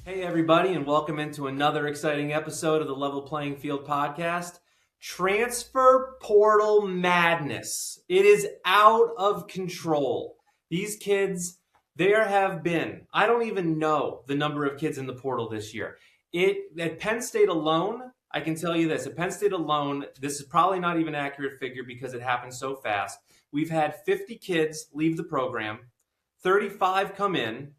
Hey, everybody, and welcome into another exciting episode of the Level Playing Field podcast. Transfer portal madness. It is out of control. These kids, there have been, I don't even know the number of kids in the portal this year. At Penn State alone, I can tell you this, at Penn State alone, this is probably not even an accurate figure because it happened so fast. We've had 50 kids leave the program, 35 come in,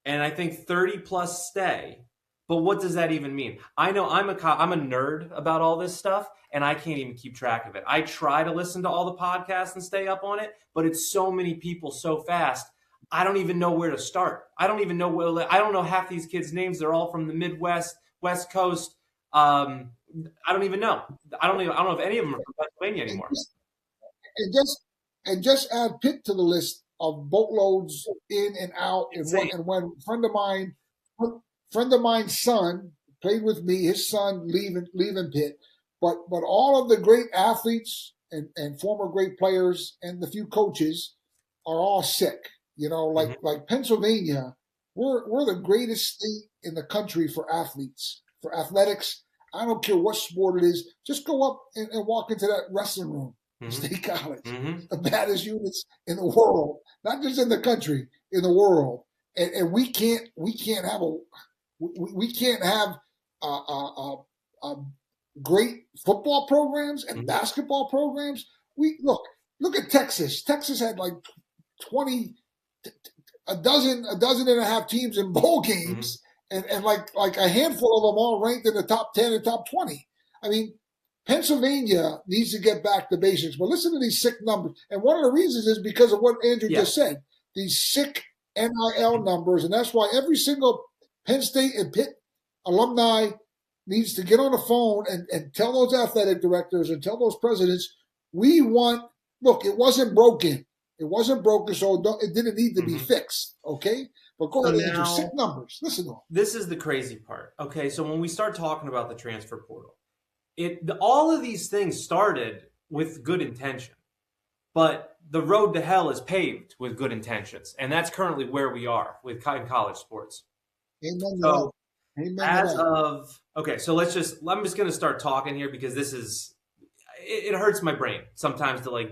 and I think 30 plus stay. But what does that even mean? I know I'm a nerd about all this stuff, and I can't even keep track of it. I try to listen to all the podcasts and stay up on it, but it's so many people so fast. I don't even know where to start. I don't know half these kids' names. They're all from the Midwest, West Coast. I don't even know. I don't know if any of them are from Pennsylvania anymore. And just add Pitt to the list of boatloads in and out. And when a friend of mine's son played with me, his son leaving Pitt, but all of the great athletes and former great players and the few coaches are all sick. You know, like Pennsylvania, we're the greatest state in the country for athletes, for athletics. I don't care what sport it is. Just go up and walk into that wrestling room. State College, the baddest units in the world, not just in the country, in the world, and we can't have great football programs and basketball programs. We look at Texas. Texas had like a dozen and a half teams in bowl games, and like a handful of them all ranked in the top 10 and top 20. I mean, Pennsylvania needs to get back to basics. But listen to these sick numbers. And one of the reasons is because of what Andrew just said, these sick NIL numbers. And that's why every single Penn State and Pitt alumni needs to get on the phone and tell those athletic directors and tell those presidents, it wasn't broken. It wasn't broken, so it didn't need to be fixed, okay? But go ahead, Andrew, sick numbers. Listen to them. This is the crazy part. Okay, so when we start talking about the transfer portal, all of these things started with good intention, but the road to hell is paved with good intentions, and that's currently where we are in college sports. Amen. So, I'm just going to start talking here because it hurts my brain sometimes to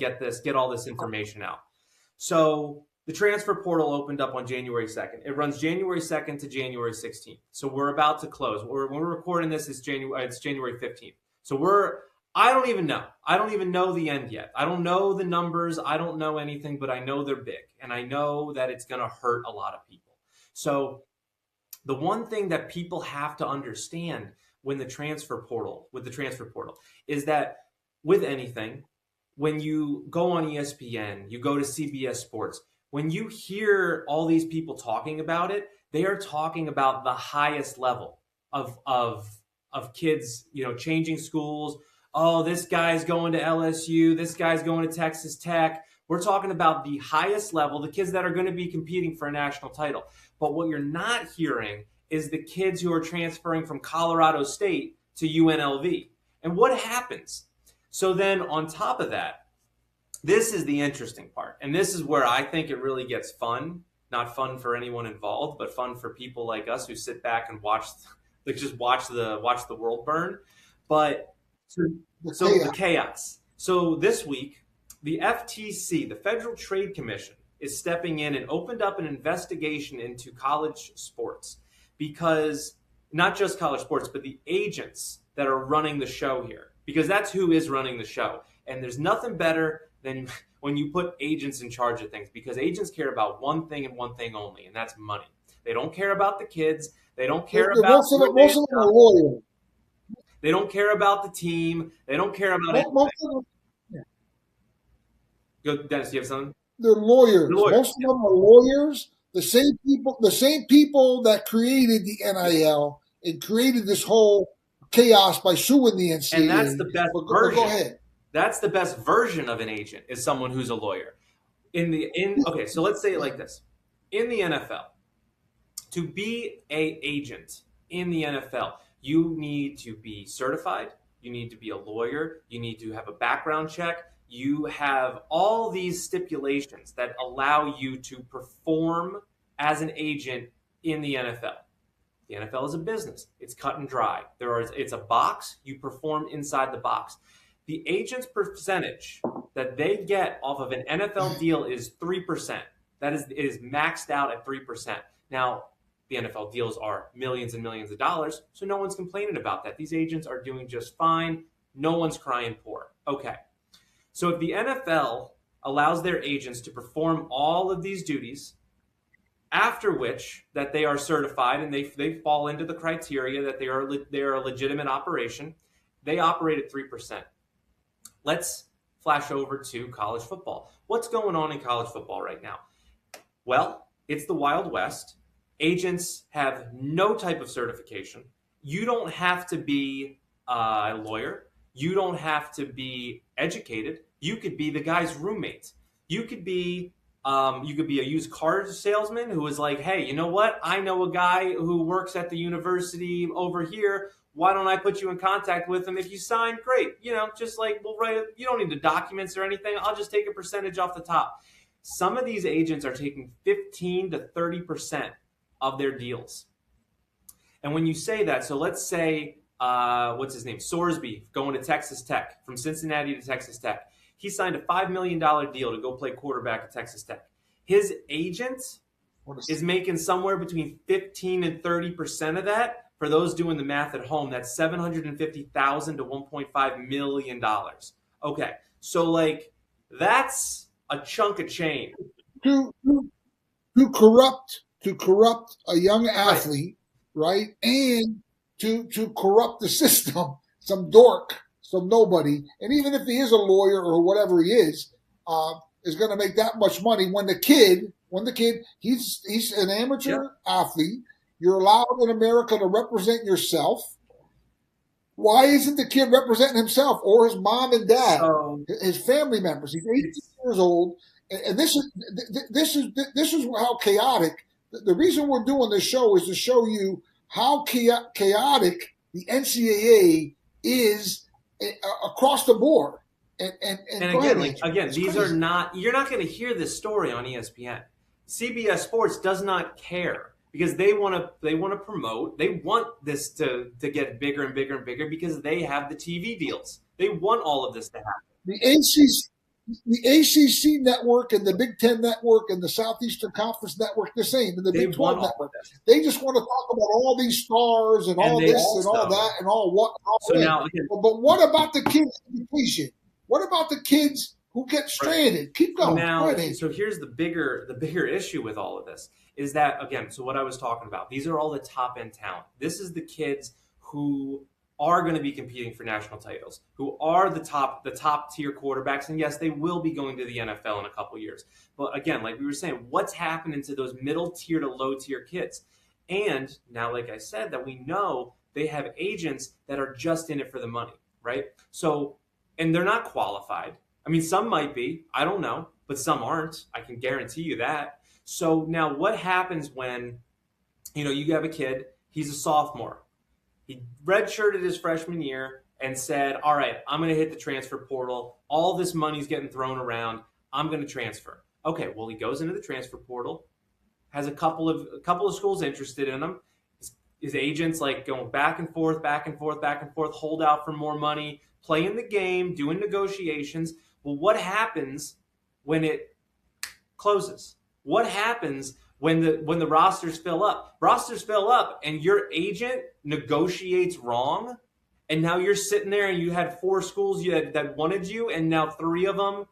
get all this information out. So the transfer portal opened up on January 2nd. It runs January 2nd to January 16th. So we're about to close. When we're recording this, it's January 15th. So I don't even know. I don't even know the end yet. I don't know the numbers. I don't know anything, but I know they're big. And I know that it's going to hurt a lot of people. So the one thing that people have to understand with the transfer portal is that with anything, when you go on ESPN, you go to CBS Sports, when you hear all these people talking about it, they are talking about the highest level of kids, changing schools. Oh, this guy's going to LSU. This guy's going to Texas Tech. We're talking about the highest level, the kids that are going to be competing for a national title. But what you're not hearing is the kids who are transferring from Colorado State to UNLV. And what happens? So then on top of that, this is the interesting part. And this is where I think it really gets fun. Not fun for anyone involved, but fun for people like us who sit back and watch the world burn. But the chaos. So this week, the FTC, the Federal Trade Commission, is stepping in and opened up an investigation into college sports, because not just college sports, but the agents that are running the show here, because that's who is running the show. And there's nothing better than when you put agents in charge of things, because agents care about one thing and one thing only, and that's money. They don't care about the kids. They don't care about most of them are lawyers. They don't care about the team. They don't care about anything. Go, Dennis, do you have something? They're lawyers. Most of them are lawyers. The same people that created the NIL and created this whole chaos by suing the NCAA. And that's the best version. Go ahead. That's the best version of an agent, is someone who's a lawyer. Okay, so let's say it like this. In the NFL, to be an agent in the NFL, you need to be certified. You need to be a lawyer. You need to have a background check. You have all these stipulations that allow you to perform as an agent in the NFL. The NFL is a business. It's cut and dry. It's a box. You perform inside the box. The agent's percentage that they get off of an NFL deal is 3%. It is maxed out at 3%. Now, the NFL deals are millions and millions of dollars, so no one's complaining about that. These agents are doing just fine. No one's crying poor. Okay. So if the NFL allows their agents to perform all of these duties, after which that they are certified and they fall into the criteria that they are a legitimate operation, they operate at 3%. Let's flash over to college football. What's going on in college football right now? Well, it's the Wild West. Agents have no type of certification. You don't have to be a lawyer. You don't have to be educated. You could be the guy's roommate. You could be a used car salesman who is like, hey, you know what? I know a guy who works at the university over here. Why don't I put you in contact with him? If you sign, great. Just like we'll write it. You don't need the documents or anything. I'll just take a percentage off the top. Some of these agents are taking 15 to 30% of their deals. And when you say that, so let's say, what's his name? Sorsby going to Texas Tech, from Cincinnati to Texas Tech. He signed a $5 million deal to go play quarterback at Texas Tech. His agent is making somewhere between 15 and 30% of that. For those doing the math at home, that's $750,000 to $1.5 million. Okay, so that's a chunk of change. To corrupt a young athlete, right? And to corrupt the system, some dork, some nobody, and even if he is a lawyer or whatever he is going to make that much money when the kid, he's an amateur athlete. You're allowed in America to represent yourself. Why isn't the kid representing himself or his mom and dad, his family members? He's 18 years old, and this is how chaotic. The reason we're doing this show is to show you how chaotic the NCAA is across the board. And again, these are not. You're not going to hear this story on ESPN. CBS Sports does not care. Because they want to promote, they want this to get bigger and bigger and bigger because they have the TV deals. They want all of this to happen. The ACC network and the Big Ten network and the Southeastern Conference network, the same, and the Big 12 network. They just want to talk about all these stars and all this and all that and all what. But what about the kids' education? What about the kids who get stranded? Keep going. So here's the bigger issue with all of this. Is that, again, so what I was talking about, these are all the top-end talent. This is the kids who are going to be competing for national titles, who are the top-tier quarterbacks, and yes, they will be going to the NFL in a couple years. But again, like we were saying, what's happening to those middle-tier to low-tier kids? And now, like I said, that we know they have agents that are just in it for the money, right? So, and they're not qualified. I mean, some might be, I don't know, but some aren't. I can guarantee you that. So now what happens when, you have a kid, he's a sophomore. He redshirted his freshman year and said, all right, I'm going to hit the transfer portal. All this money's getting thrown around. I'm going to transfer. Okay, well, he goes into the transfer portal, has a couple of schools interested in him. His agents going back and forth, hold out for more money, playing the game, doing negotiations. Well, what happens when it closes? What happens when the rosters fill up? Rosters fill up and your agent negotiates wrong, and now you're sitting there and you had 4 schools that wanted you, and now 3 of them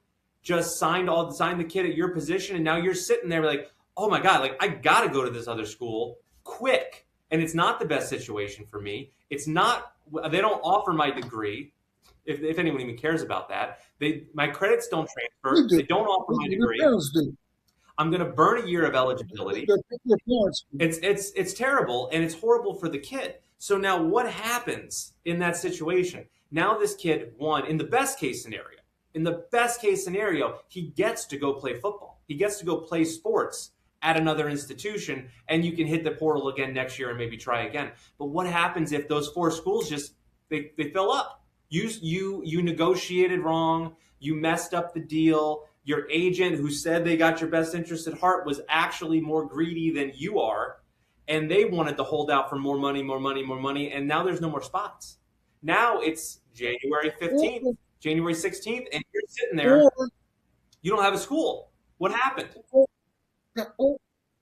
just signed the kid at your position, and now you're sitting there like, oh my God, I got to go to this other school quick. And it's not the best situation for me. It's not, they don't offer my degree. If anyone even cares about that, my credits don't transfer. They don't offer my degree. I'm going to burn a year of eligibility. It's terrible, and it's horrible for the kid. So now what happens in that situation? Now this kid won in the best case scenario. In the best case scenario, he gets to go play football. He gets to go play sports at another institution, and you can hit the portal again next year and maybe try again. But what happens if those 4 schools just they fill up? You negotiated wrong. You messed up the deal. Your agent who said they got your best interest at heart was actually more greedy than you are. and they wanted to hold out for more money, more money, more money, and now there's no more spots. Now it's January 15th, or, January 16th, and you're sitting there, or, you don't have a school. What happened? or,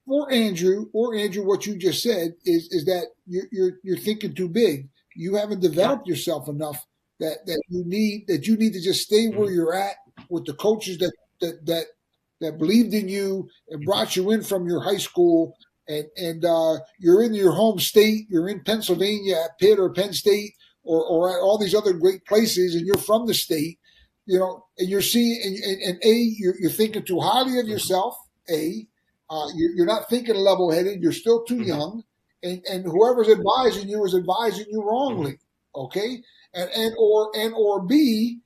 or Andrew, what you just said is that you're thinking too big. You haven't developed yourself enough that you need to just stay where you're at with the coaches that believed in you and brought you in from your high school, and you're in your home state. You're in Pennsylvania at Pitt or Penn State or at all these other great places, and you're from the state, and you're seeing and you're thinking too highly of yourself. You're not thinking level-headed. You're still too young, and whoever's advising you is advising you wrongly. Okay, or B,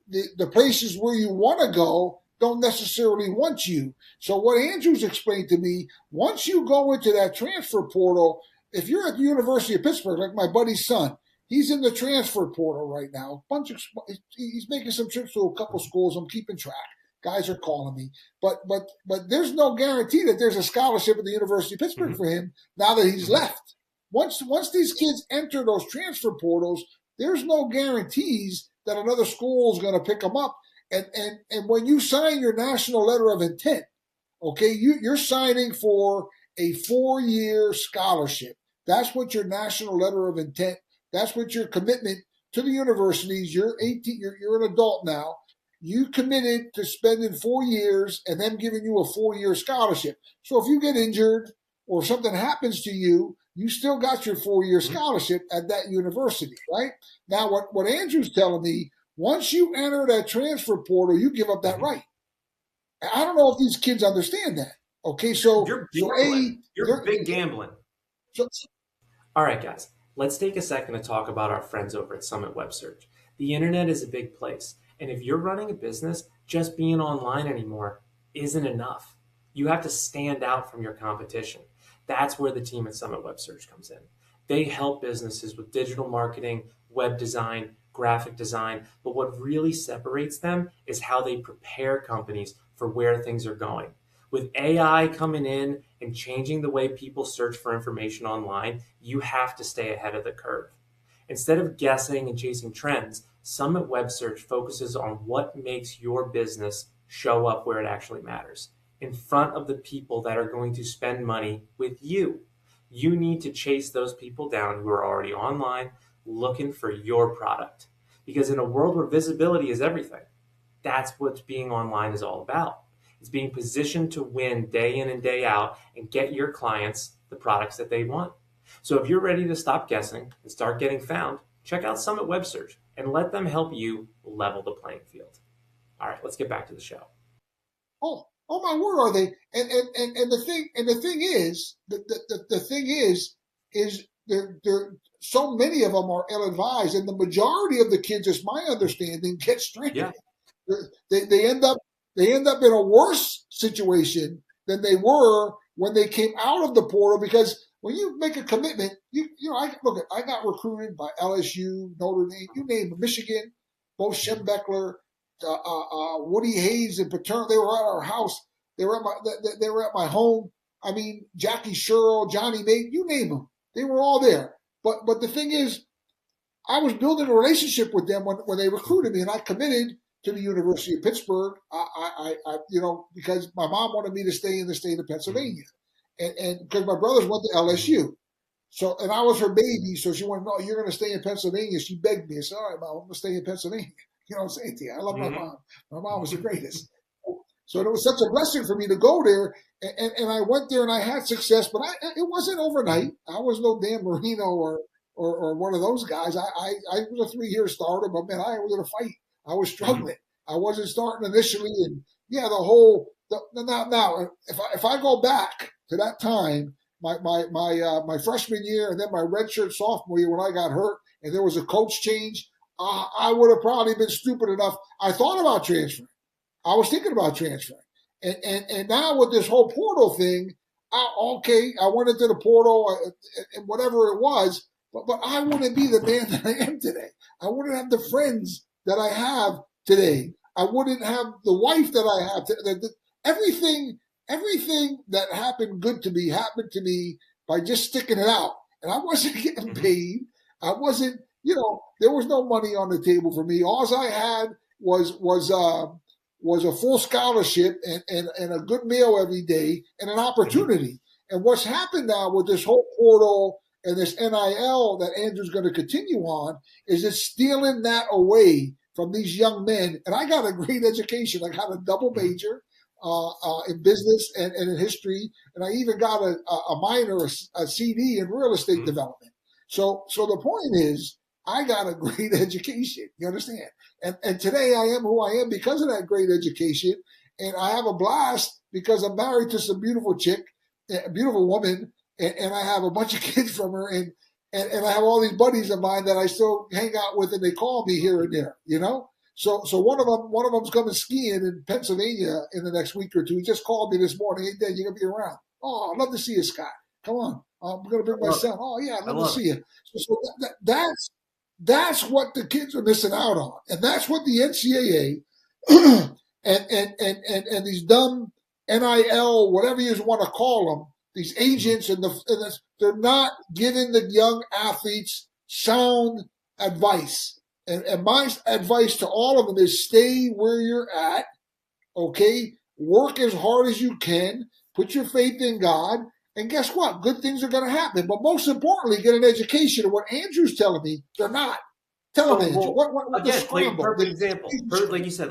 the places where you want to go don't necessarily want you. So what Andrew's explained to me, once you go into that transfer portal, if you're at the University of Pittsburgh, like my buddy's son, he's in the transfer portal right now. He's making some trips to a couple schools. I'm keeping track. Guys are calling me, but there's no guarantee that there's a scholarship at the University of Pittsburgh for him now that he's left. Once these kids enter those transfer portals, there's no guarantees that another school is going to pick them up. And when you sign your national letter of intent, okay, you're signing for a 4-year scholarship. That's what your national letter of intent. That's what your commitment to the universities. You're 18. You're an adult now. You committed to spending 4 years and them giving you a 4-year scholarship. So if you get injured or something happens to you, you still got your 4-year scholarship at that university, right? Now, what Andrew's telling me, once you enter that transfer portal, you give up that right. I don't know if these kids understand that. Okay, so you're big gambling. All right, guys, let's take a second to talk about our friends over at Summit Web Search. The internet is a big place, and if you're running a business, just being online anymore isn't enough. You have to stand out from your competition. That's where the team at Summit Web Search comes in. They help businesses with digital marketing, web design, graphic design, but what really separates them is how they prepare companies for where things are going. With AI coming in and changing the way people search for information online, you have to stay ahead of the curve. Instead of guessing and chasing trends, Summit Web Search focuses on what makes your business show up where it actually matters, in front of the people that are going to spend money with you. You need to chase those people down who are already online looking for your product. Because in a world where visibility is everything, that's what being online is all about. It's being positioned to win day in and day out and get your clients the products that they want. So if you're ready to stop guessing and start getting found, check out Summit Web Search and let them help you level the playing field. All right, let's get back to the show. Oh my word, are they? And the thing is they're so many of them are ill-advised, and the majority of the kids, as my understanding, get stranded. Yeah. They end up in a worse situation than they were when they came out of the portal, because when you make a commitment, I got recruited by LSU, Notre Dame, you name it, Michigan, both Schembeckler, Woody Hayes and Paterno. They were at our house. They were at my home. I mean, Jackie Sherrill, Johnny Mate, you name them. They were all there. But the thing is, I was building a relationship with them when they recruited me, and I committed to the University of Pittsburgh. I because my mom wanted me to stay in the state of Pennsylvania, and because my brothers went to LSU. So, and I was her baby, so she wanted, no, you're going to stay in Pennsylvania. She begged me. I said, all right, Mom, I'm going to stay in Pennsylvania. You know what I'm saying to you? I love my mom. My mom was the greatest. So it was such a blessing for me to go there. And I went there and I had success, but it wasn't overnight. I was no Dan Marino or one of those guys. I was a 3-year starter, but man, I was in a fight. I was struggling. I wasn't starting initially. And yeah, now, if I go back to that time, my freshman year and then my redshirt sophomore year when I got hurt and there was a coach change, I would have probably been stupid enough. I thought about transferring. I was thinking about transferring. And now with this whole portal thing, I went into the portal and whatever it was, but I wouldn't be the man that I am today. I wouldn't have the friends that I have today. I wouldn't have the wife that I have today. Everything everything that happened good to me happened to me by just sticking it out. And I wasn't getting paid. I wasn't, there was no money on the table for me. All I had was a full scholarship and a good meal every day and an opportunity. And what's happened now with this whole portal and this NIL that Andrew's going to continue on is it's stealing that away from these young men. And I got a great education. I got a double major in business and in history, and I even got a minor, a CD in real estate development. So the point is, I got a great education. You understand? And today I am who I am because of that great education, and I have a blast because I'm married to some beautiful chick, a beautiful woman, and I have a bunch of kids from her, and I have all these buddies of mine that I still hang out with, and they call me here and there, So one of them's coming skiing in Pennsylvania in the next week or two. He just called me this morning. Hey, Dad, you gonna be around? Oh, I'd love to see you, Scott. Come on, I'm gonna bring my son. Oh yeah, I'd love to see you. So that's what the kids are missing out on, and that's what the NCAA and these dumb NIL, whatever you want to call them, these agents they're not giving the young athletes sound advice. And my advice to all of them is stay where you're at, okay? Work as hard as you can. Put your faith in God. And guess what? Good things are going to happen. But most importantly, get an education. And what Andrew's telling me, they're not. Tell him, Andrew. What again, perfect example. Like you said,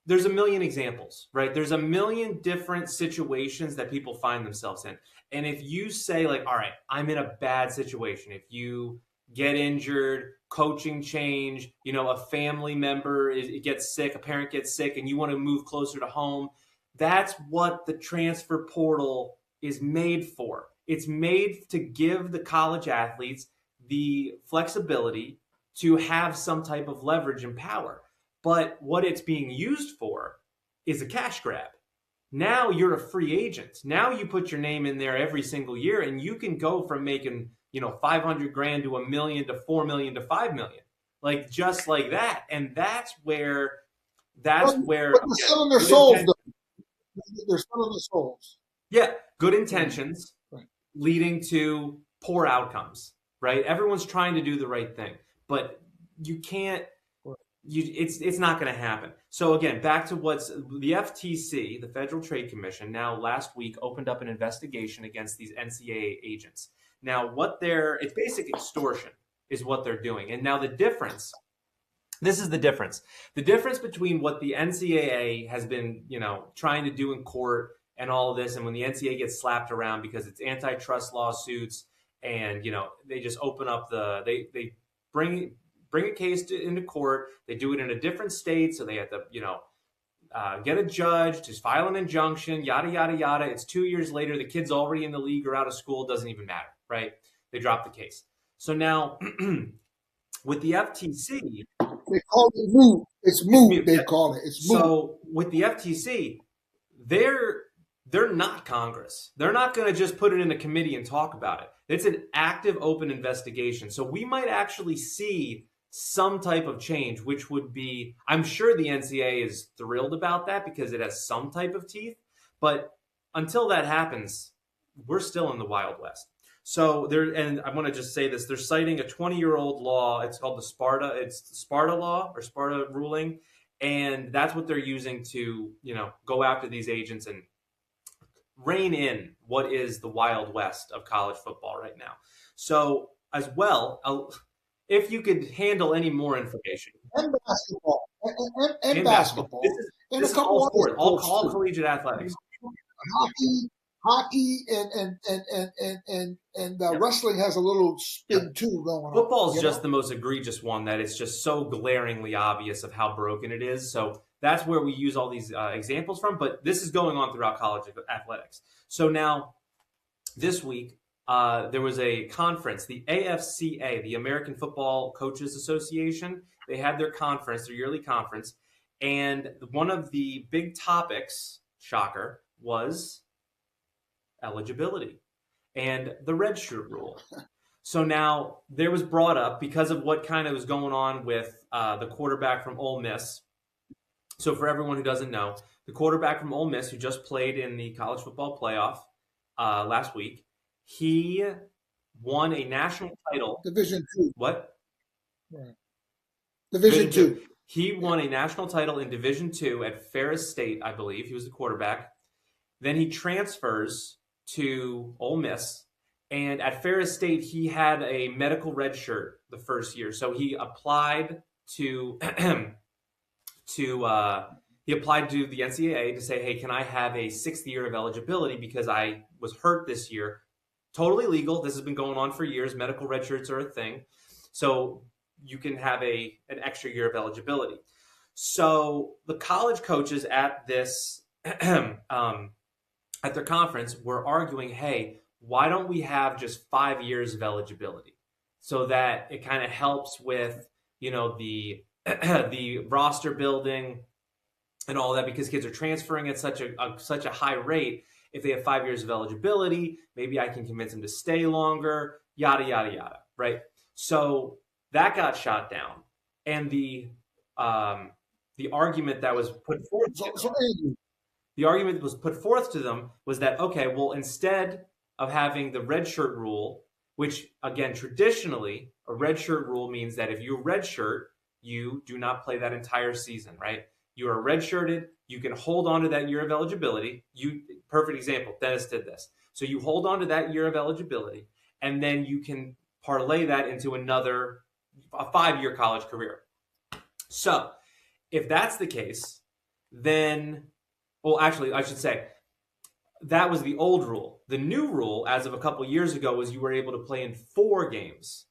there's a million examples, right? There's a million different situations that people find themselves in. And if you say all right, I'm in a bad situation. If you get injured, coaching change, a family member gets sick, a parent gets sick, and you want to move closer to home. That's what the transfer portal is made for. It's made to give the college athletes the flexibility to have some type of leverage and power. But what it's being used for is a cash grab. Now you're a free agent. Now you put your name in there every single year, and you can go from making $500,000 to $1 million to $4 million to $5 million, just like that. And that's where they're selling their souls. They're selling their souls. Yeah, good intentions leading to poor outcomes, right? Everyone's trying to do the right thing, but you can't. It's not going to happen. So again, back to what's the FTC, the Federal Trade Commission, now last week opened up an investigation against these NCAA agents. Now, it's basic extortion is what they're doing. And now this is the difference. The difference between what the NCAA has been, trying to do in court and all of this, and when the NCAA gets slapped around because it's antitrust lawsuits, and they just open up they bring a case into court. They do it in a different state, so they have to get a judge to file an injunction, yada yada yada. It's 2 years later, the kid's already in the league or out of school. Doesn't even matter, right? They drop the case. So now with the FTC, they call it moot. It's moot. They call it. It's moot. So with the FTC, they're not Congress. They're not going to just put it in a committee and talk about it. It's an active, open investigation. So we might actually see some type of change, which would be, I'm sure the NCAA is thrilled about that because it has some type of teeth. But until that happens, we're still in the Wild West. So and I want to just say this, they're citing a 20-year-old law. It's called the Sparta law or Sparta ruling. And that's what they're using to, go after these agents and rein in what is the Wild West of college football right now. So as well, if you could handle any more information. And basketball. And basketball. This is all sports, all collegiate athletics. Hockey and wrestling has a little spin too going on. Football is just the most egregious one that it's just so glaringly obvious of how broken it is. So that's where we use all these examples from. But this is going on throughout college athletics. So now this week, there was a conference, the AFCA, the American Football Coaches Association. They had their conference, their yearly conference. And one of the big topics, shocker, was eligibility and the redshirt rule. So now there was brought up because of what kind of was going on with the quarterback from Ole Miss. So for everyone who doesn't know, the quarterback from Ole Miss who just played in the college football playoff last week. He won a national title. Division two. What? Right. Division two. He won a national title in Division II at Ferris State, I believe. He was the quarterback. Then he transfers to Ole Miss. And at Ferris State, he had a medical red shirt the first year. So he applied to he applied to the NCAA to say, hey, can I have a 6th year of eligibility because I was hurt this year? Totally legal. This has been going on for years. Medical red shirts are a thing. So you can have an extra year of eligibility. So the college coaches at this at their conference were arguing, hey, why don't we have just 5 years of eligibility so that it kind of helps with, the the roster building and all that, because kids are transferring at such a high rate. If they have 5 years of eligibility, maybe I can convince them to stay longer, yada, yada, yada, right? So that got shot down. And the argument that was put forth to them was that, okay, well, instead of having the redshirt rule, which, again, traditionally, a redshirt rule means that if you redshirt, you do not play that entire season, right? You are redshirted. You can hold on to that year of eligibility. Perfect example. Dennis did this. So you hold on to that year of eligibility, and then you can parlay that into a 5-year college career. So if that's the case, then, well, actually, I should say, that was the old rule. The new rule, as of a couple years ago, was you were able to play in 4 games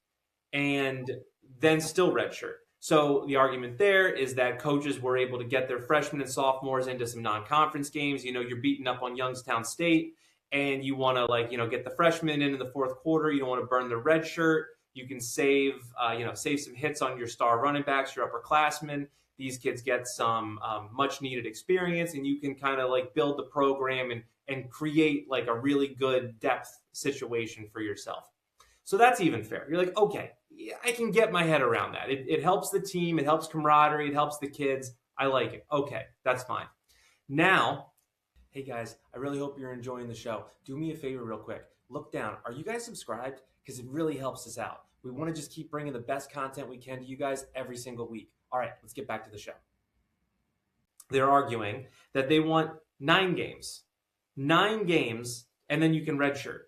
and then still redshirt. So the argument there is that coaches were able to get their freshmen and sophomores into some non-conference games. You're beating up on Youngstown State, and you want to get the freshmen in the fourth quarter. You don't want to burn the red shirt. You can save some hits on your star running backs, your upperclassmen. These kids get some much needed experience, and you can kind of build the program and create a really good depth situation for yourself. So that's even fair. You're like, okay, yeah, I can get my head around that. It helps the team. It helps camaraderie. It helps the kids. I like it. Okay, that's fine. Now, hey guys, I really hope you're enjoying the show. Do me a favor real quick. Look down. Are you guys subscribed? Because it really helps us out. We want to just keep bringing the best content we can to you guys every single week. All right, let's get back to the show. They're arguing that they want 9 games. 9 games, and then you can redshirt.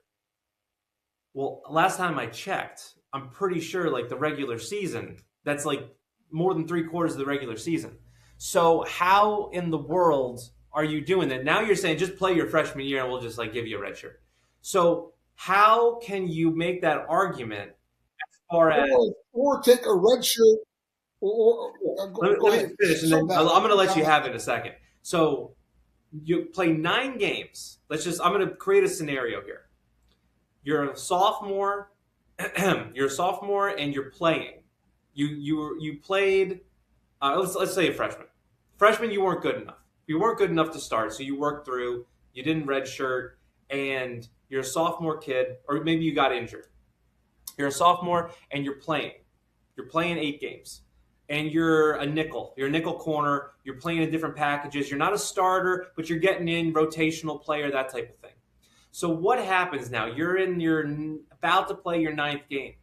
Well, last time I checked, I'm pretty sure the regular season, that's more than 3/4 of the regular season. So how in the world are you doing that? Now you're saying just play your freshman year and we'll just give you a red shirt. So how can you make that argument as far as... Or take a red shirt let me finish, and then I'm going to let you have it in a second. So you play 9 games. I'm going to create a scenario here. You're a sophomore. You're a sophomore, and you're playing. You played. Let's say a freshman. Freshman, you weren't good enough. You weren't good enough to start, so you worked through. You didn't redshirt, and you're a sophomore kid, or maybe you got injured. You're a sophomore, and you're playing. You're playing 8 games. And you're a nickel. You're a nickel corner. You're playing in different packages. You're not a starter, but you're getting in, rotational player, that type of thing. So what happens now? You're about to play your 9th game.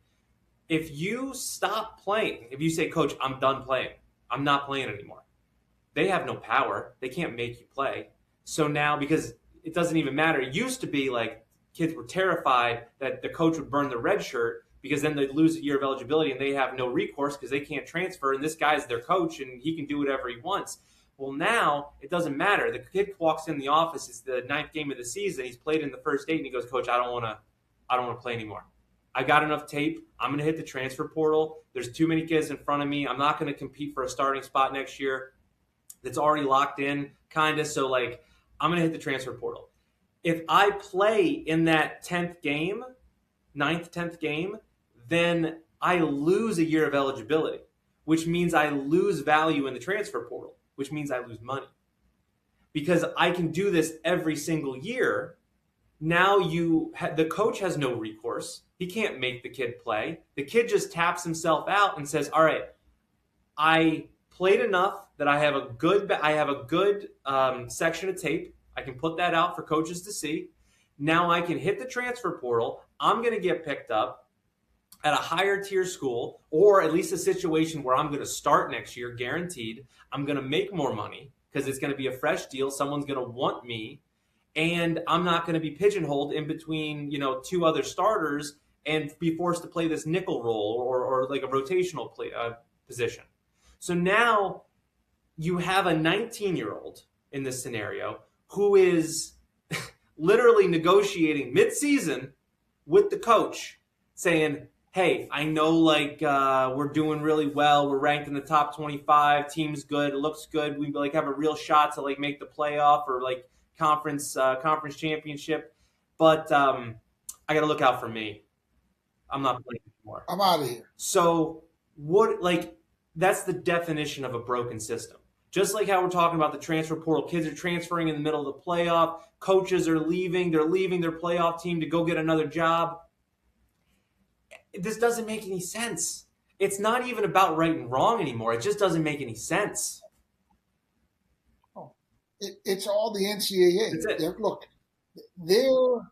If you stop playing, if you say, Coach, I'm done playing, I'm not playing anymore, they have no power. They can't make you play. So now, because it doesn't even matter, it used to be kids were terrified that the coach would burn the red shirt, because then they'd lose a year of eligibility and they have no recourse because they can't transfer, and this guy's their coach and he can do whatever he wants. Well, now it doesn't matter. The kid walks in the office, it's the 9th game of the season, he's played in the first 8, and he goes, Coach, I don't want to play anymore. I got enough tape. I'm going to hit the transfer portal. There's too many kids in front of me. I'm not going to compete for a starting spot next year. It's already locked in, kind of. So, I'm going to hit the transfer portal. If I play in that 10th game, 9th, 10th game, then I lose a year of eligibility, which means I lose value in the transfer portal, which means I lose money. Because I can do this every single year. Now the coach has no recourse. He can't make the kid play. The kid just taps himself out and says, all right, I played enough that I have a good section of tape. I can put that out for coaches to see. Now I can hit the transfer portal. I'm going to get picked up at a higher tier school, or at least a situation where I'm going to start next year, guaranteed. I'm going to make more money because it's going to be a fresh deal. Someone's going to want me, and I'm not going to be pigeonholed in between, two other starters and be forced to play this nickel role or like a rotational position. So now you have a 19-year-old in this scenario who is literally negotiating mid-season with the coach, saying, hey, I know we're doing really well. We're ranked in the top 25. Team's good. It looks good. We have a real shot to make the playoff or conference championship. But I got to look out for me. I'm not playing anymore. I'm out of here. So that's the definition of a broken system. Just like how we're talking about the transfer portal, kids are transferring in the middle of the playoff. Coaches are leaving. They're leaving their playoff team to go get another job. This doesn't make any sense. It's not even about right and wrong anymore. It just doesn't make any sense. Oh, it's all the NCAA. Look, them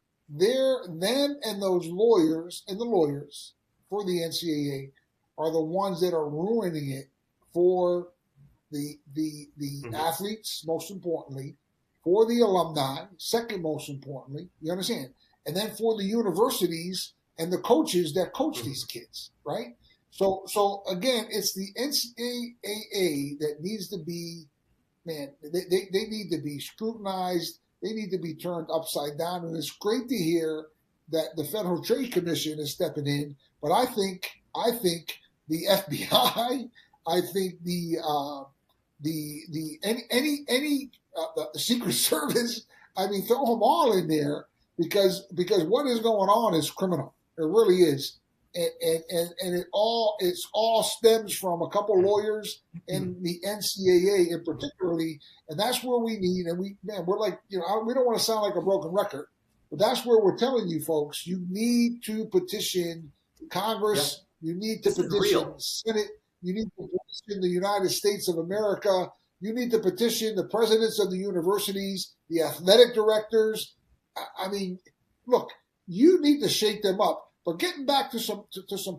and those lawyers and the lawyers for the NCAA are the ones that are ruining it for the athletes, most importantly, for the alumni, second most importantly, you understand, and then for the universities and the coaches that coach these kids, right? So again, it's the NCAA that needs to be, man, they need to be scrutinized. They need to be turned upside down. And it's great to hear that the Federal Trade Commission is stepping in. But I think the FBI, I think the Secret Service, I mean, throw them all in there because what is going on is criminal. It really is. And it all stems from a couple lawyers and the NCAA in particularly, and that's where we need. And we're like, we don't want to sound like a broken record, but that's where we're telling you folks, you need to petition Congress, you need to petition the Senate, you need to petition the United States of America, you need to petition the presidents of the universities, the athletic directors. I mean, look, you need to shake them up. But getting back to some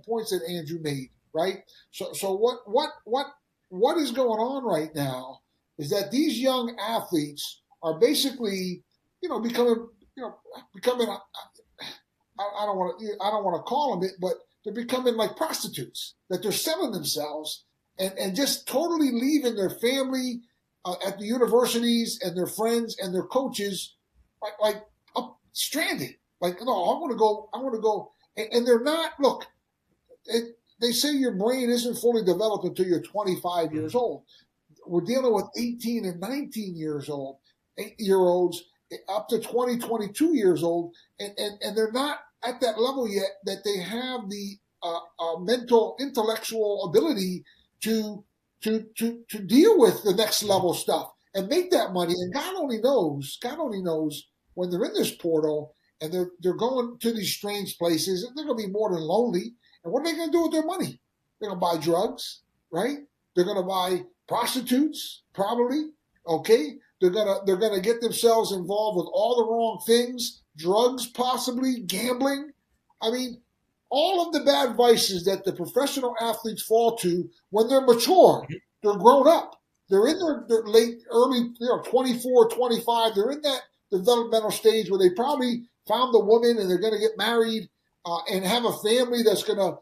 points that Andrew made, right? So what is going on right now is that these young athletes are basically, becoming. I don't want to call them it, but they're becoming like prostitutes. That they're selling themselves and just totally leaving their family at the universities and their friends and their coaches like up stranded. Like, no, I want to go. And they're not, look, they say your brain isn't fully developed until you're 25 years old. We're dealing with 18 and 19 years old, 8-year-olds up to 20, 22 years old. And they're not at that level yet that they have the mental, intellectual ability to deal with the next level stuff and make that money. And God only knows when they're in this portal, and they're going to these strange places, and they're going to be more than lonely. And what are they going to do with their money? They're going to buy drugs, right? They're going to buy prostitutes, probably. Okay, they're going to get themselves involved with all the wrong things, drugs, possibly gambling. I mean, all of the bad vices that the professional athletes fall to when they're mature, they're grown up. They're in their late, early, 24, 25. They're in that developmental stage where they probably found the woman and they're going to get married and have a family that's going to,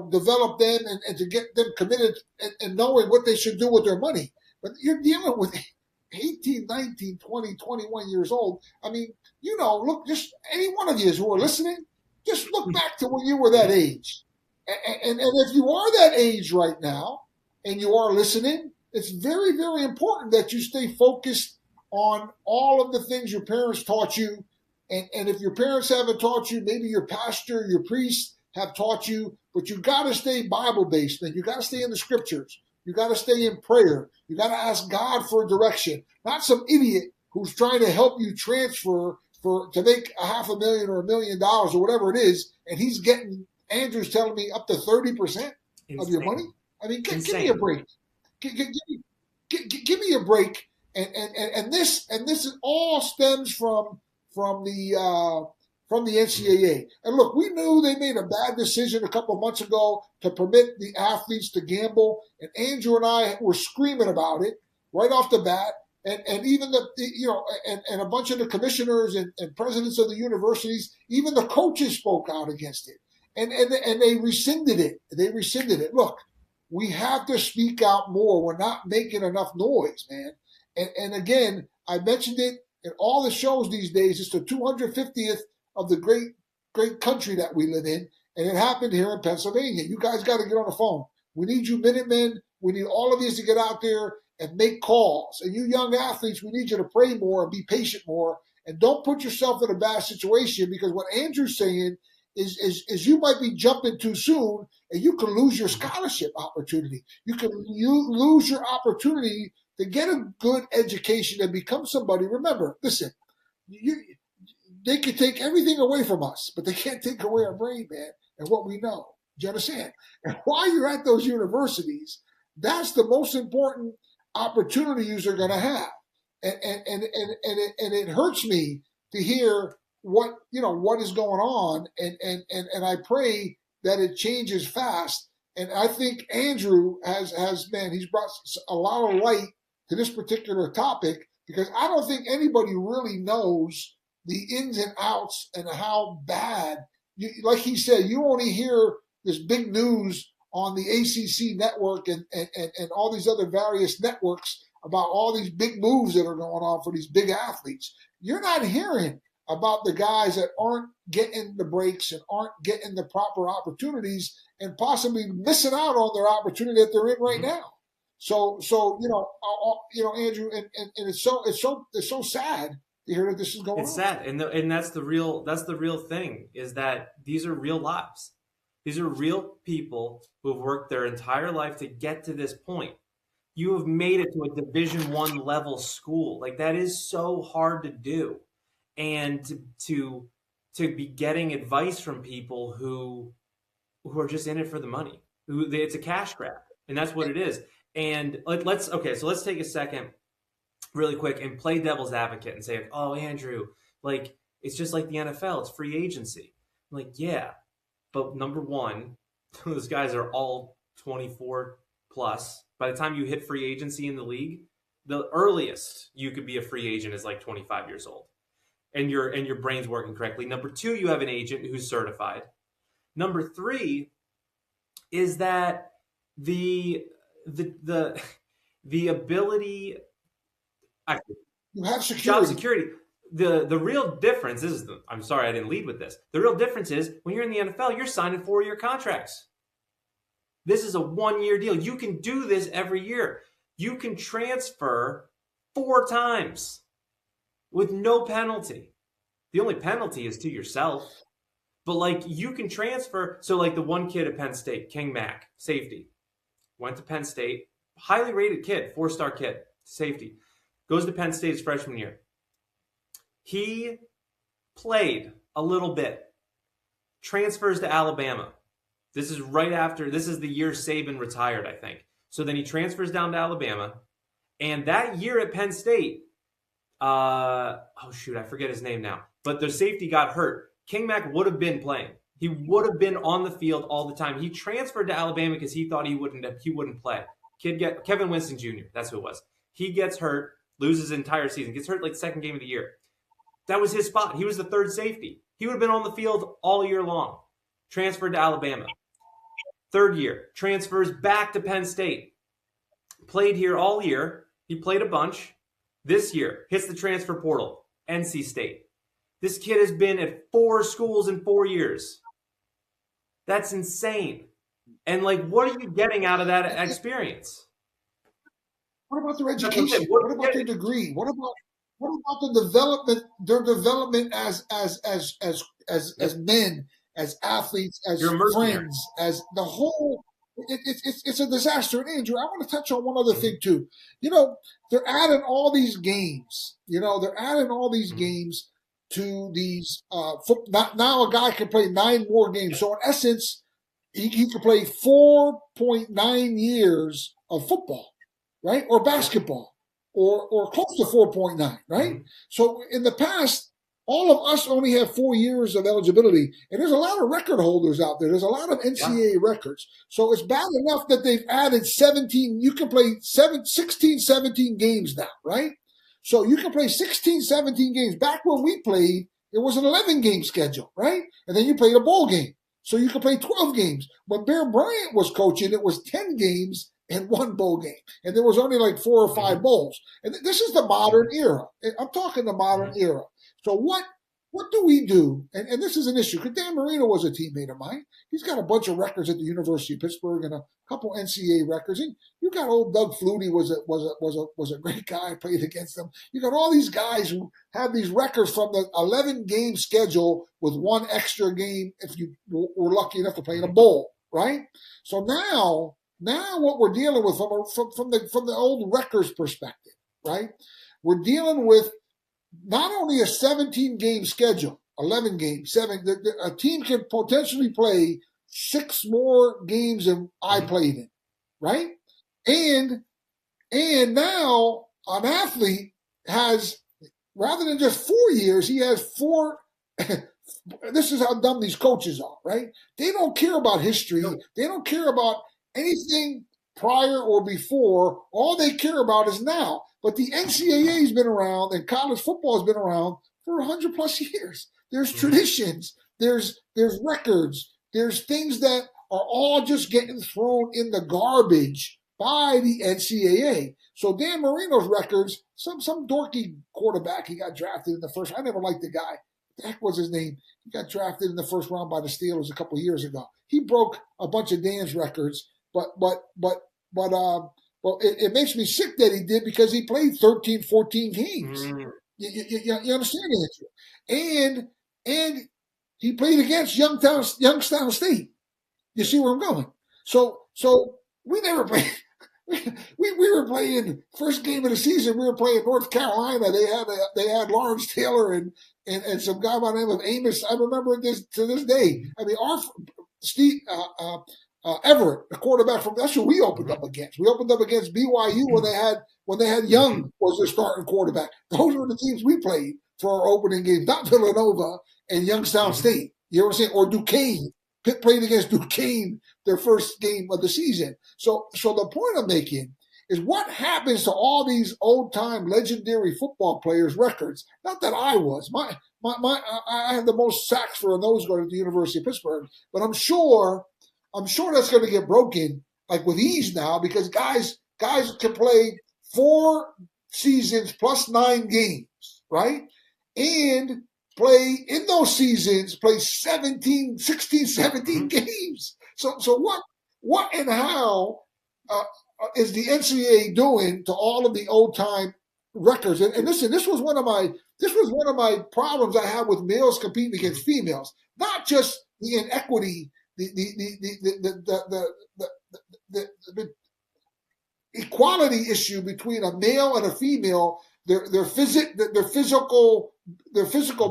develop them and to get them committed and knowing what they should do with their money. But you're dealing with 18, 19, 20, 21 years old. I mean, look, just any one of you who are listening, just look back to when you were that age. And if you are that age right now and you are listening, it's very, very important that you stay focused on all of the things your parents taught you. And if your parents haven't taught you, maybe your pastor, your priest have taught you, but you got to stay Bible-based, and you got to stay in the scriptures. You got to stay in prayer. You got to ask God for direction, not some idiot who's trying to help you transfer to make $500,000 or $1 million or whatever it is, and he's getting, Andrew's telling me, up to 30% of your money. I mean, give me a break. Give me a break. And this all stems from the NCAA. And look, we knew they made a bad decision a couple of months ago to permit the athletes to gamble, and Andrew and I were screaming about it right off the bat. And even and a bunch of the commissioners and presidents of the universities, even the coaches spoke out against it, and they rescinded it. Look, we have to speak out more. We're not making enough noise, man. And again, I mentioned it in all the shows these days. It's the 250th of the great country that we live in, and it happened here in Pennsylvania. You guys got to get on the phone. We need you Minutemen. We need all of you to get out there and make calls. And you young athletes, we need you to pray more and be patient more, and don't put yourself in a bad situation, because what Andrew's saying is you might be jumping too soon, and you can lose your scholarship opportunity. You lose your opportunity to get a good education and become somebody. Remember, listen, they can take everything away from us, but they can't take away our brain, man, and what we know. Do you understand? And while you're at those universities, that's the most important opportunities are going to have. And it hurts me to hear what is going on, and I pray that it changes fast. And I think Andrew has man, he's brought a lot of light to this particular topic, because I don't think anybody really knows the ins and outs and how bad. Like he said, you only hear this big news on the ACC network and all these other various networks about all these big moves that are going on for these big athletes. You're not hearing about the guys that aren't getting the breaks and aren't getting the proper opportunities, and possibly missing out on their opportunity that they're in right now. So Andrew, and it's so sad to hear that this is going on. It's sad, and that's the real thing, is that these are real lives. These are real people who have worked their entire life to get to this point. You have made it to a Division I level school. Like, that is so hard to do, and to be getting advice from people who are just in it for the money. It's a cash grab, and that's what it is. And let's take a second really quick and play devil's advocate and say, oh, Andrew, like, it's just like the NFL, it's free agency. I'm like, yeah, but number one, those guys are all 24 plus. By the time you hit free agency in the league, the earliest you could be a free agent is like 25 years old, and your brain's working correctly. Number two, you have an agent who's certified. Number three is that the ability, you have security. Job security. The real difference is, I'm sorry I didn't lead with this. The real difference is, when you're in the NFL, you're signing 4-year contracts. This is a 1-year deal. You can do this every year. You can transfer 4 times with no penalty. The only penalty is to yourself. But like, you can transfer. So like the one kid at Penn State, King Mack, safety, went to Penn State, highly rated kid, 4-star kid, safety, goes to Penn State his freshman year. He played a little bit, transfers to Alabama. This is the year Saban retired, I think. So then he transfers down to Alabama. And that year at Penn State, I forget his name now, but the safety got hurt. King Mack would have been playing. He would have been on the field all the time. He transferred to Alabama because he thought he wouldn't play. Kevin Winston Jr., that's who it was. He gets hurt, loses his entire season, gets hurt like second game of the year. That was his spot. He was the third safety. He would have been on the field all year long. Transferred to Alabama. Third year, transfers back to Penn State. Played here all year. He played a bunch. This year, hits the transfer portal. NC State. This kid has been at 4 schools in 4 years. That's insane. And like, what are you getting out of that experience? What about their education? What about their degree? What about the development? Their development as men, as athletes, as friends, as the whole. It's a disaster. And Andrew, I want to touch on one other thing too. They're adding all these games. Games to these. Now a guy can play 9 more games. So in essence, he can play 4.9 years of football. right? Or basketball, or close to 4.9, right? Mhm. So in the past, all of us only have 4 years of eligibility, and there's a lot of record holders out there. There's a lot of NCAA records. So it's bad enough that they've added 17. You can play 16, 17 games now, right? So you can play 16, 17 games. Back when we played, it was an 11-game schedule, right? And then you played a bowl game. So you could play 12 games. When Bear Bryant was coaching, it was 10 games and one bowl game. And there was only like 4 or 5 bowls. And this is the modern era. I'm talking the modern era. So what do we do? And this is an issue, because Dan Marino was a teammate of mine. He's got a bunch of records at the University of Pittsburgh and a couple NCAA records. And you got old Doug Flutie was a great guy. I played against him. You got all these guys who have these records from the 11-game schedule with one extra game if you were lucky enough to play in a bowl, right? So now what we're dealing with from the old records perspective, right? We're dealing with not only a 17-game schedule, 11 games, 7. A team can potentially play 6 more games than I played in, right? And now an athlete has, rather than just 4 years, he has 4. This is how dumb these coaches are, right? They don't care about history. They don't care about anything prior or before. All they care about is now. But the NCAA has been around, and college football has been around for 100 plus years. There's traditions, there's records, there's things that are all just getting thrown in the garbage by the NCAA. So Dan Marino's records, some dorky quarterback, he got drafted in the first. I never liked the guy. What the heck was his name? He got drafted in the first round by the Steelers a couple of years ago. He broke a bunch of Dan's records, but it makes me sick that he did, because he played 13, 14 games. You understand it? And he played against Youngstown State. You see where I'm going? So we never played. We were playing first game of the season. We were playing North Carolina. They had Lawrence Taylor and some guy by the name of Amos. I remember this to this day. I mean, our Steve. Everett, the quarterback that's who we opened up against. We opened up against BYU when they had Young was their starting quarterback. Those were the teams we played for our opening game, not Villanova and Youngstown State. You know what I'm saying? Or Duquesne. Pitt played against Duquesne their first game of the season. So the point I'm making is, what happens to all these old time legendary football players' records? Not that I was. I had the most sacks for a nose guard at the University of Pittsburgh, but I'm sure that's going to get broken, like with ease now, because guys can play 4 seasons plus 9 games, right? And play in those seasons, play 16, 17 games. So what and how is the NCAA doing to all of the old time records? And listen, this was one of my problems I had with males competing against females, not just the inequity. The equality issue between a male and a female, their physical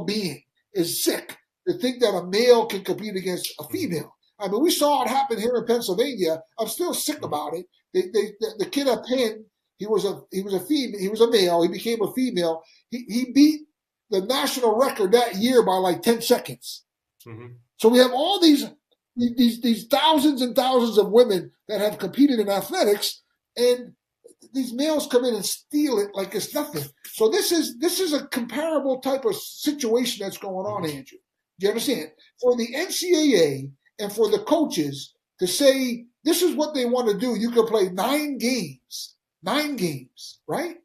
being is sick to think that a male can compete against a female. I mean, we saw it happen here in Pennsylvania. I'm still sick about it. The kid at Penn, he was a male. He became a female. He beat the national record that year by like 10 seconds. Mm-hmm. So we have all these thousands and thousands of women that have competed in athletics, and these males come in and steal it like it's nothing. So this is a comparable type of situation that's going on, Andrew. Do you understand? For the NCAA and for the coaches to say this is what they want to do, you can play 9 games, right?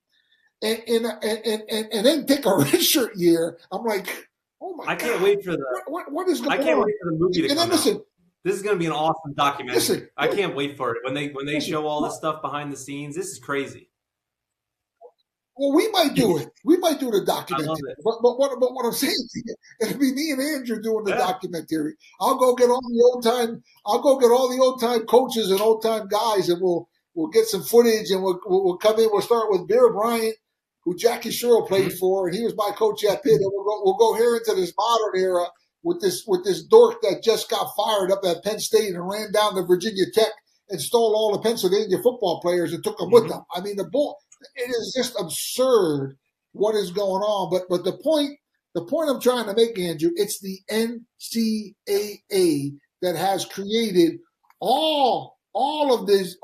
And then take a redshirt year. I'm like, oh my God! I can't wait for what is going on? I can't wait for the movie to come out. This is going to be an awesome documentary. I can't wait for it. When they show all this stuff behind the scenes, this is crazy. Well, we might do it. We might do the documentary. I love it. But what I'm saying to you, it'll be me and Andrew doing the documentary. I'll go get all the old time coaches and old time guys, and we'll get some footage, and we'll come in. We'll start with Bear Bryant, who Jackie Sherrill played for, and he was my coach at Pitt. And we'll go here into this modern era with this dork that just got fired up at Penn State and ran down to Virginia Tech and stole all the Pennsylvania football players and took them with them. I mean, it is just absurd what is going on. But the point I'm trying to make, Andrew, it's the NCAA that has created all of these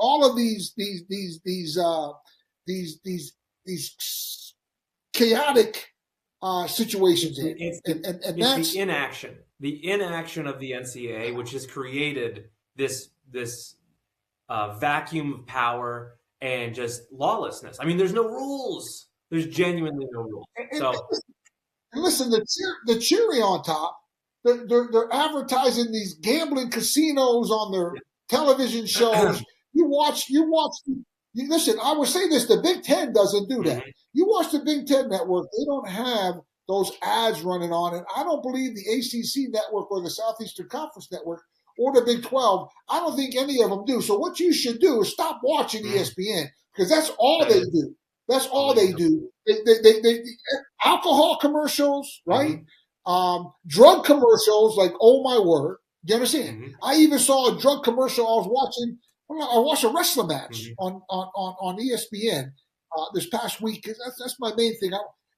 chaotic situations. It's the inaction of the NCAA, which has created this vacuum of power and just lawlessness. I mean, there's no rules. There's genuinely no rules. And listen, the cherry on top, they're advertising these gambling casinos on their television shows. Listen, I would say this, the Big Ten doesn't do that. You watch the Big Ten network, they don't have those ads running on it. I don't believe the ACC network or the Southeastern Conference network or the Big 12, I don't think any of them do. So what you should do is stop watching ESPN, because that's all they do. That's all they do. They alcohol commercials, right? Drug commercials, like, oh my word. Do you understand? I even saw a drug commercial. I watched a wrestling match on ESPN this past week. That's my main thing.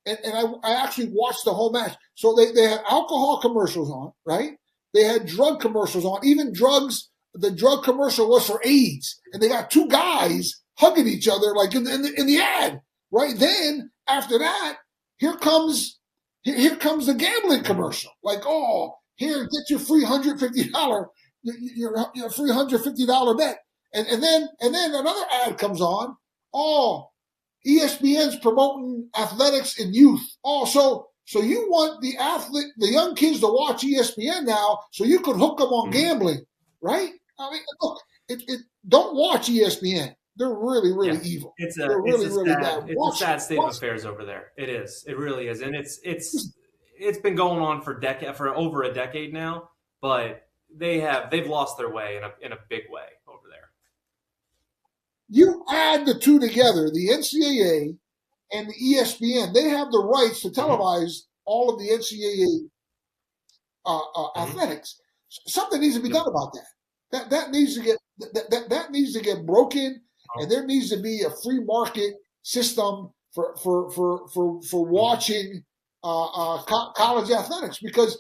I actually watched the whole match. So they had alcohol commercials on, right? They had drug commercials on. Even drugs. The drug commercial was for AIDS, and they got two guys hugging each other like in the ad, right? Then after that, here comes the gambling commercial. Like, oh, here, get your free $150 your free $150 bet, and then another ad comes on. Oh, ESPN's promoting athletics and youth. Oh, so you want the young kids to watch ESPN now, so you could hook them on gambling, right? I mean, look, don't watch ESPN. They're really, really evil. It's a sad state of affairs over there. It is. It really is, and it's been going on for over a decade now. But they've lost their way in a big way over there. You add the two together, the NCAA and the ESPN. They have the rights to televise all of the NCAA athletics. Something needs to be done about that. That needs to get broken, and there needs to be a free market system for watching college athletics, because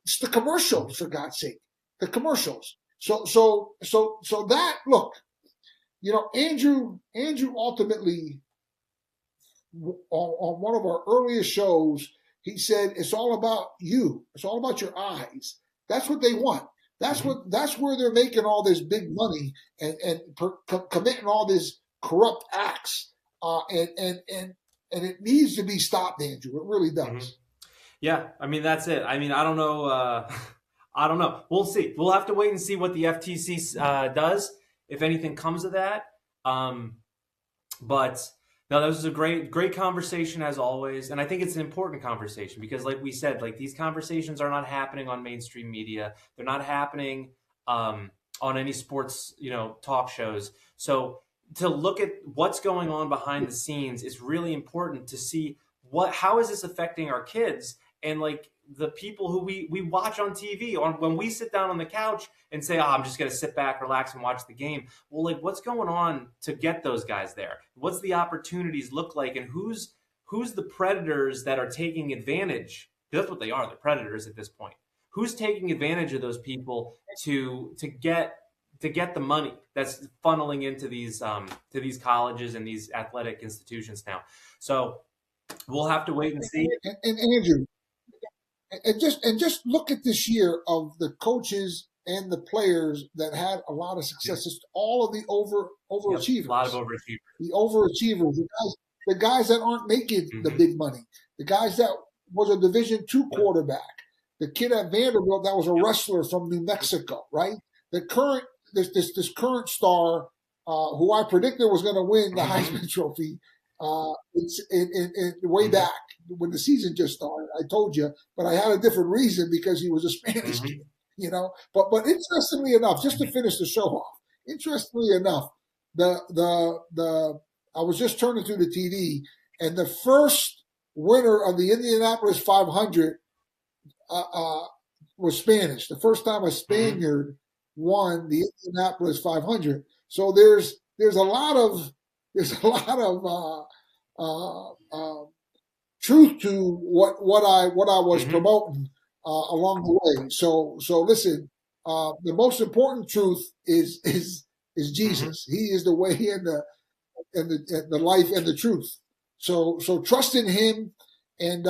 it's the commercials, for God's sake, the commercials. So that, look, Andrew ultimately on one of our earliest shows, he said it's all about you. It's all about your eyes. That's what they want. That's where they're making all this big money and committing all these corrupt acts. And it needs to be stopped, Andrew. It really does. Yeah, I mean, that's it. I mean, I don't know. I don't know. We'll see. We'll have to wait and see what the FTC does, if anything comes of that. But no, that was a great conversation as always. And I think it's an important conversation because, like we said, like, these conversations are not happening on mainstream media. They're not happening on any sports, talk shows. So to look at what's going on behind the scenes is really important to see how is this affecting our kids and, like, the people who we watch on TV. When we sit down on the couch and say, I'm just going to sit back, relax, and watch the game. Well, like, what's going on to get those guys there? What's the opportunities look like? And who's the predators that are taking advantage? That's what they are. They're predators at this point. Who's taking advantage of those people to get the money that's funneling into these colleges and these athletic institutions now? So we'll have to wait and see. And Andrew, and just look at this year of the coaches and the players that had a lot of success. Just all of the overachievers. A lot of overachievers. The overachievers, the guys that aren't making the big money, the guys that was a Division II quarterback, the kid at Vanderbilt that was a wrestler from New Mexico, right? The current this current star who I predicted was going to win the Heisman Trophy. It's in way back when the season just started. I told you, but I had a different reason because he was a Spanish kid, But interestingly enough, just to finish the show off, interestingly enough, I was just turning through the TV, and the first winner of the Indianapolis 500 was Spanish. The first time a Spaniard won the Indianapolis 500. So there's a lot of truth to what I was promoting along the way. So listen, the most important truth is Jesus. He is the way and the life and the truth. So trust in Him, and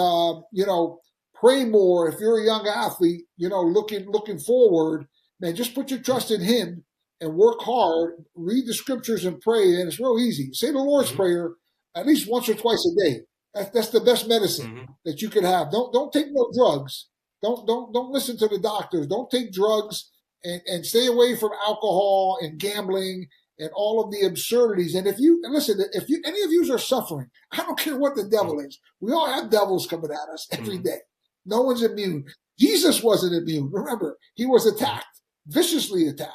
pray more. If you're a young athlete, looking forward, man, just put your trust in Him and work hard. Read the scriptures and pray, and it's real easy. Say the Lord's Prayer at least once or twice a day. That's the best medicine that you can have. Don't take no drugs. Don't listen to the doctors. Don't take drugs, and stay away from alcohol and gambling and all of the absurdities. And if any of you are suffering, I don't care what the devil is. We all have devils coming at us every day. No one's immune. Jesus wasn't immune. Remember, He was attacked, viciously attacked,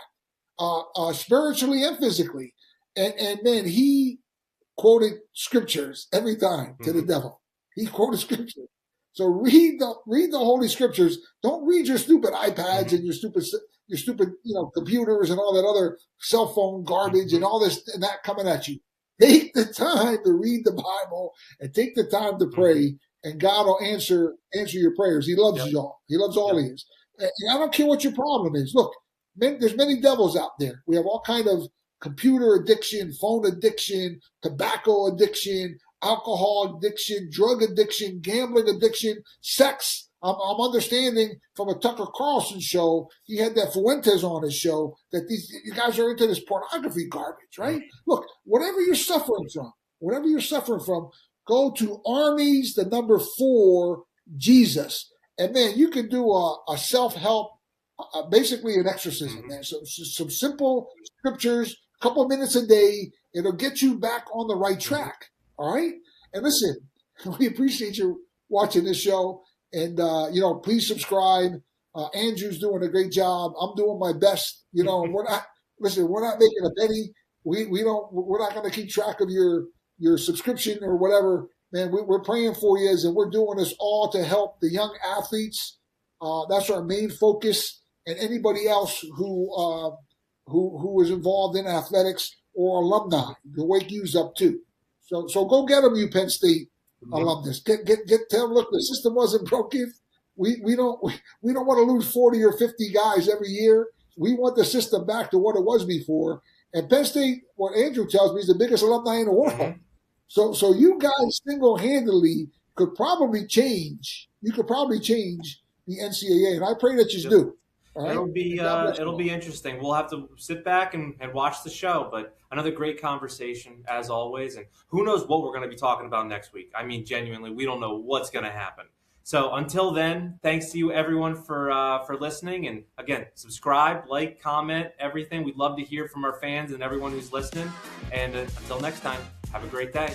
spiritually and physically. And then He quoted scriptures every time to the devil. He quoted scriptures. So read the Holy Scriptures. Don't read your stupid iPads and your stupid computers and all that other cell phone garbage and all this and that coming at you. Take the time to read the Bible and take the time to pray, and God will answer your prayers. He loves y'all. He loves all of you. And I don't care what your problem is. Look, there's many devils out there. We have all kind of computer addiction, phone addiction, tobacco addiction, alcohol addiction, drug addiction, gambling addiction, sex. I'm understanding from a Tucker Carlson show, he had that Fuentes on his show, that you guys are into this pornography garbage, right? Look, whatever you're suffering from, go to Armies, the number 4, Jesus. And man, you can do a self-help, basically an exorcism, man. So some simple scriptures, a couple of minutes a day, it'll get you back on the right track. All right? And listen, we appreciate you watching this show. And, please subscribe. Andrew's doing a great job. I'm doing my best. We're not making a penny. We're not going to keep track of your subscription or whatever. Man, we're praying for you, and we're doing this all to help the young athletes. That's our main focus. And anybody else who is involved in athletics or alumni to wake you up too. So go get them, you Penn State alumnus. Tell them, look, the system wasn't broken. We don't want to lose 40 or 50 guys every year. We want the system back to what it was before. And Penn State, what Andrew tells me, is the biggest alumni in the world. So you guys single-handedly could probably change. You could probably change the NCAA, and I pray that you do. Right? It'll be interesting. We'll have to sit back and watch the show, but another great conversation as always. And who knows what we're going to be talking about next week? I mean, genuinely, we don't know what's going to happen. So until then, thanks to you everyone for listening. And again, subscribe, like, comment, everything. We'd love to hear from our fans and everyone who's listening. And until next time, have a great day.